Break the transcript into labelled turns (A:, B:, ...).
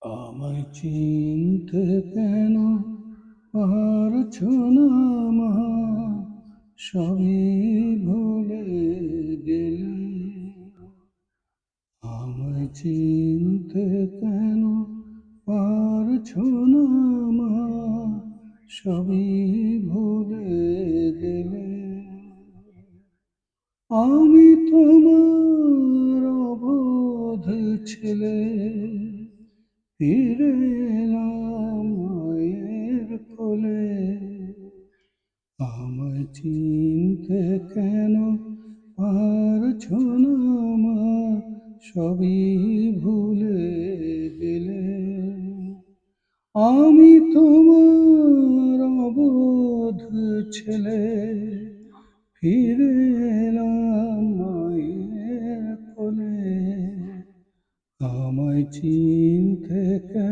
A: আমায় চিনতে কেন পারছো না মা, সবই ভুলে গেলে। আমায় চিনতে কেন পারছো না মা, সবই ভুলে গেলে। আমি তোমার অবোধ ছেলে, ফিরে এলাম মায়ের কোলে। আমায় চিনতে কেন পারছো না মা, সবই ভুলে গেলে। আমি তোমার অবোধ ছেলে, ফিরে এলাম মায়ের কোলে। আমায় চিনতে কেন